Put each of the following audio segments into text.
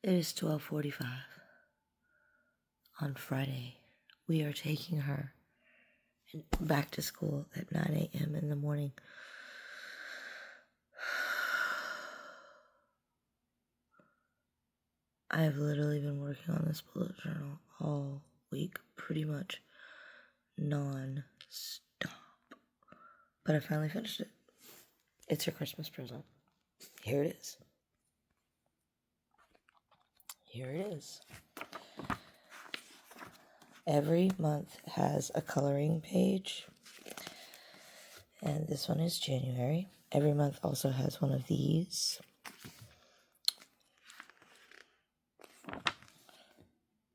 It is 12:45 on Friday. We are taking her back to school at 9 a.m. in the morning. I have literally been working on this bullet journal all week, pretty much non-stop. But I finally finished it. It's her Christmas present. Here it is. Here it is. Every month has a coloring page, and this one is January. Every month also has one of these.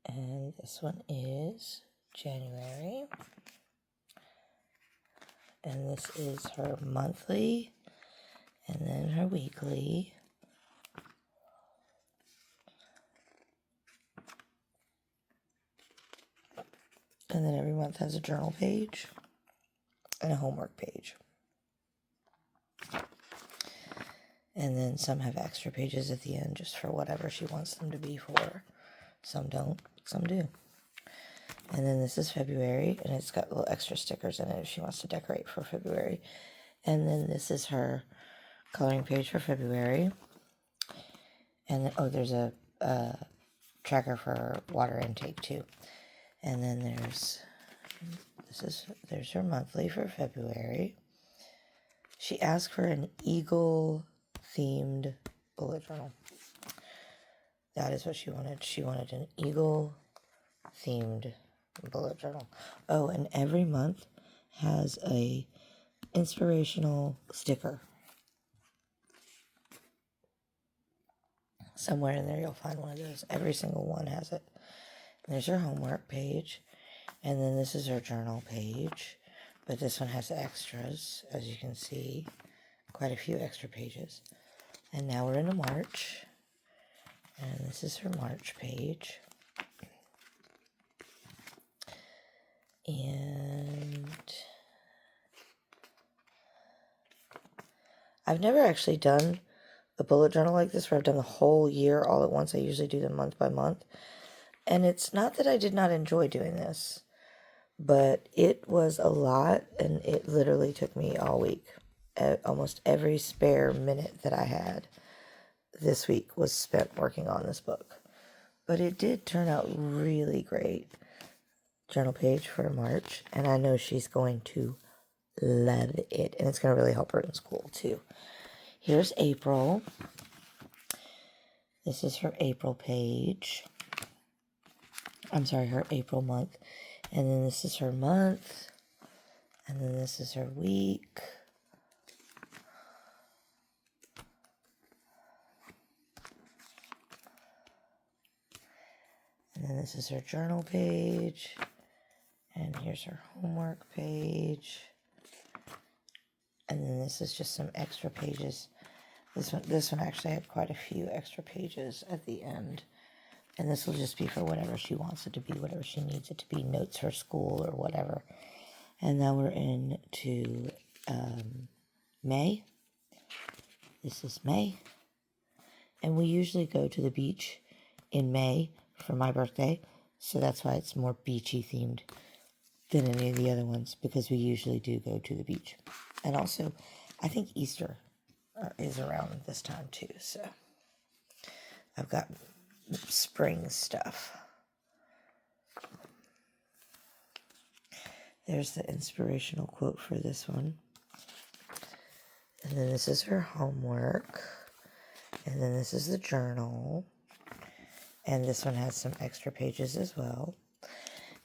And this one is January. And this is her monthly, and then her weekly. And then every month has a journal page and a homework page. And then some have extra pages at the end just for whatever she wants them to be for. Some don't, some do. And then this is February, and it's got little extra stickers in it if she wants to decorate for February. And then this is her coloring page for February. And then, there's a tracker for water intake too. And then there's her monthly for February. She asked for an eagle themed bullet journal. That is what she wanted. She wanted an eagle themed bullet journal. Oh, and every month has a inspirational sticker. Somewhere in there you'll find one of those. Every single one has it. And there's her homework page. And then this is her journal page. But this one has extras, as you can see. Quite a few extra pages. And now we're into March. And this is her March page. And I've never actually done a bullet journal like this where I've done the whole year all at once. I usually do them month by month. And it's not that I did not enjoy doing this, but it was a lot, and it literally took me all week. Almost every spare minute that I had this week was spent working on this book. But it did turn out really great. Journal page for March, and I know she's going to love it, and it's going to really help her in school too. Here's April. This is her April page. I'm sorry, her April month. And then this is her month. And then this is her week. And then this is her journal page. And here's her homework page. And then this is just some extra pages. This one actually had quite a few extra pages at the end. And this will just be for whatever she wants it to be, whatever she needs it to be, notes for school or whatever. And now we're into May. This is May. And we usually go to the beach in May for my birthday. So that's why it's more beachy themed than any of the other ones, because we usually do go to the beach. And also, I think Easter is around this time too. So I've got spring stuff. There's the inspirational quote for this one. And then this is her homework. And then this is the journal. And this one has some extra pages as well.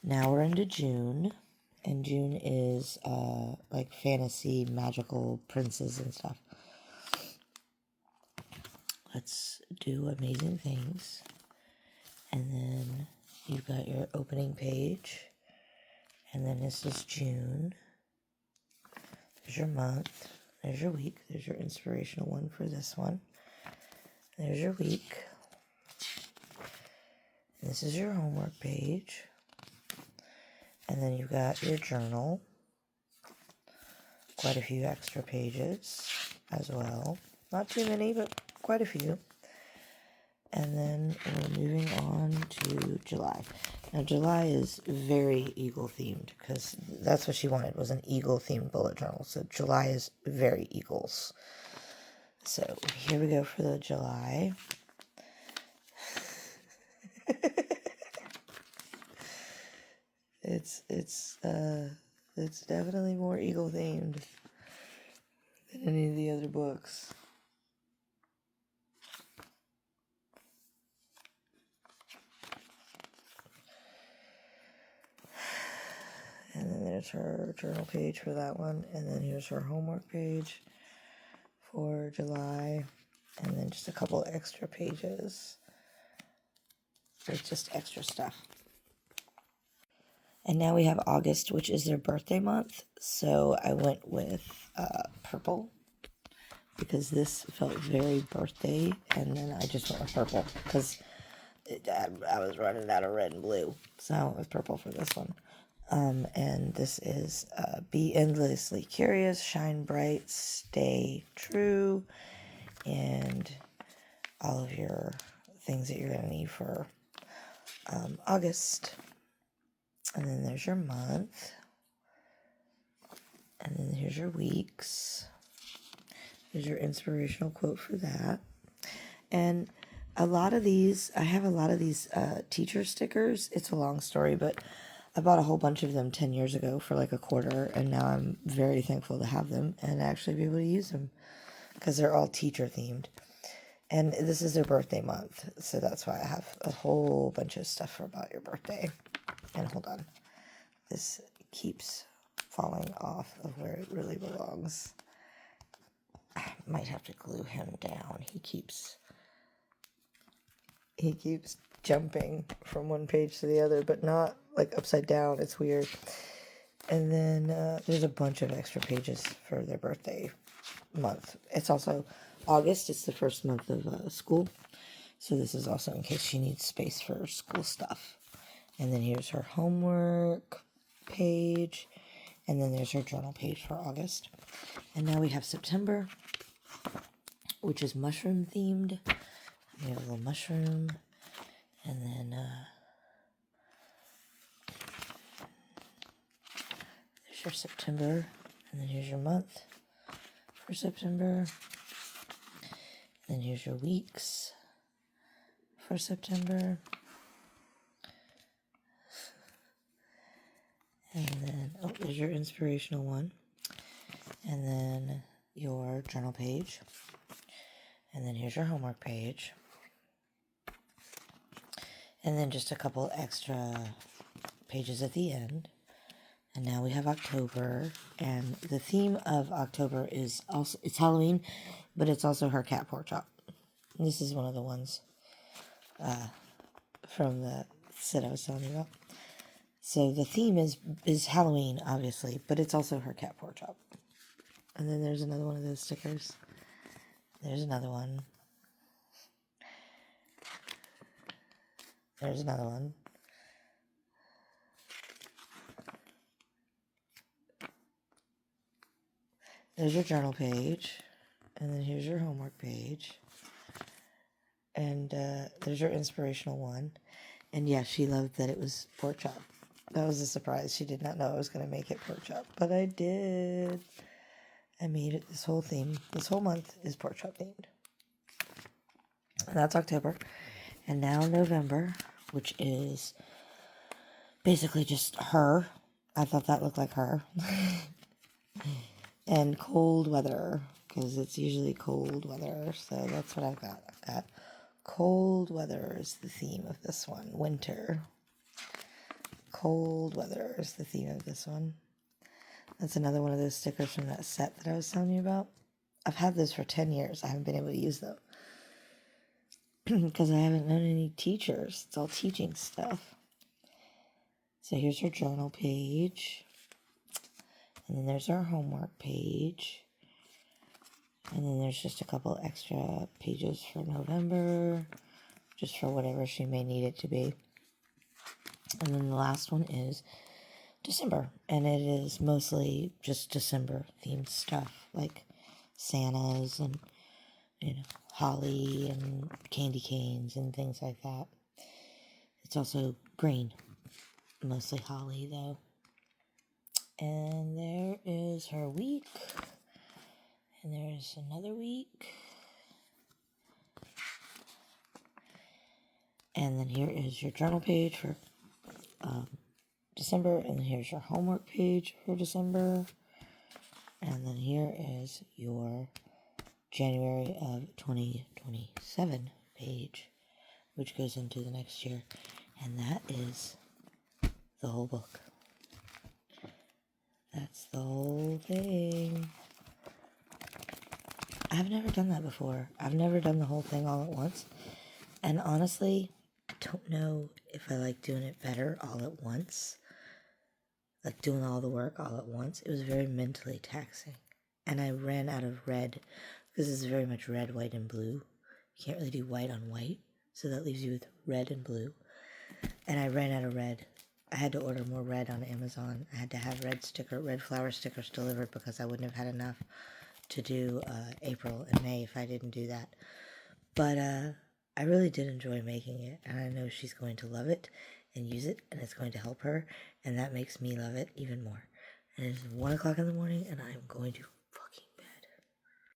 Now we're into June. And June is like fantasy, magical princes and stuff. Let's do amazing things. And then you've got your opening page. And then this is June. There's your month. There's your week. There's your inspirational one for this one. There's your week. And this is your homework page. And then you've got your journal. Quite a few extra pages as well. Not too many, but quite a few. And then we're moving on to July. Now, July is very eagle themed because that's what she wanted, was an eagle themed bullet journal. So July is very eagles. So here we go for the July. It's definitely more eagle themed than any of the other books. And then there's her journal page for that one. And then here's her homework page for July. And then just a couple extra pages with just extra stuff. And now we have August, which is their birthday month. So I went with purple because this felt very birthday. And then I just went with purple because I was running out of red and blue. So I went with purple for this one. And this is be endlessly curious, shine bright, stay true, and all of your things that you're going to need for August. And then there's your month. And then here's your weeks. Here's your inspirational quote for that. And a lot of these, I have a lot of these teacher stickers. It's a long story, but I bought a whole bunch of them 10 years ago for like $1, and now I'm very thankful to have them and actually be able to use them because they're all teacher themed. And this is their birthday month, so that's why I have a whole bunch of stuff about your birthday. And hold on, this keeps falling off of where it really belongs. I might have to glue him down. He keeps jumping from one page to the other, but not like upside down. It's weird. And then there's a bunch of extra pages for their birthday month. It's also August. It's the first month of school. So this is also in case she needs space for school stuff. And then here's her homework page. And then there's her journal page for August. And now we have September, which is mushroom themed. We have a little mushroom. And then there's your September. And then here's your month for September. And then here's your weeks for September. And then, oh, there's your inspirational one. And then your journal page. And then here's your homework page. And then just a couple extra pages at the end. And now we have October. And the theme of October is also, it's Halloween, but it's also her cat pork chop. This is one of the ones from the set I was telling you about. So the theme is Halloween, obviously, but it's also her cat pork chop. And then there's another one of those stickers. There's another one. There's another one. There's your journal page. And then here's your homework page. And there's your inspirational one. And yeah, she loved that it was pork chop. That was a surprise. She did not know I was going to make it pork chop. But I did. I made it. This whole theme, this whole month is pork chop themed. And that's October. And now November, which is basically just her. I thought that looked like her. And cold weather, because it's usually cold weather. So that's what I've got. I've got cold weather is the theme of this one. Winter. Cold weather is the theme of this one. That's another one of those stickers from that set that I was telling you about. I've had those for 10 years. I haven't been able to use them. Because I haven't known any teachers. It's all teaching stuff. So here's her journal page. And then there's our homework page. And then there's just a couple extra pages for November. Just for whatever she may need it to be. And then the last one is December. And it is mostly just December themed stuff. Like Santas and holly and candy canes and things like that. It's also green, mostly holly though. And there is her week. And there's another week. And then here is your journal page for December. And then here's your homework page for December. And then here is your January of 2027 page, which goes into the next year. And that is the whole book. That's the whole thing. I've never done that before. I've never done the whole thing all at once. And honestly, I don't know if I like doing it better all at once. Like doing all the work all at once. It was very mentally taxing. And I ran out of red because it's very much red, white, and blue. You can't really do white on white. So that leaves you with red and blue. And I ran out of red. I had to order more red on Amazon. I had to have red flower stickers delivered because I wouldn't have had enough to do April and May if I didn't do that. But I really did enjoy making it, and I know she's going to love it and use it, and it's going to help her, and that makes me love it even more. And it's 1 o'clock in the morning, and I'm going to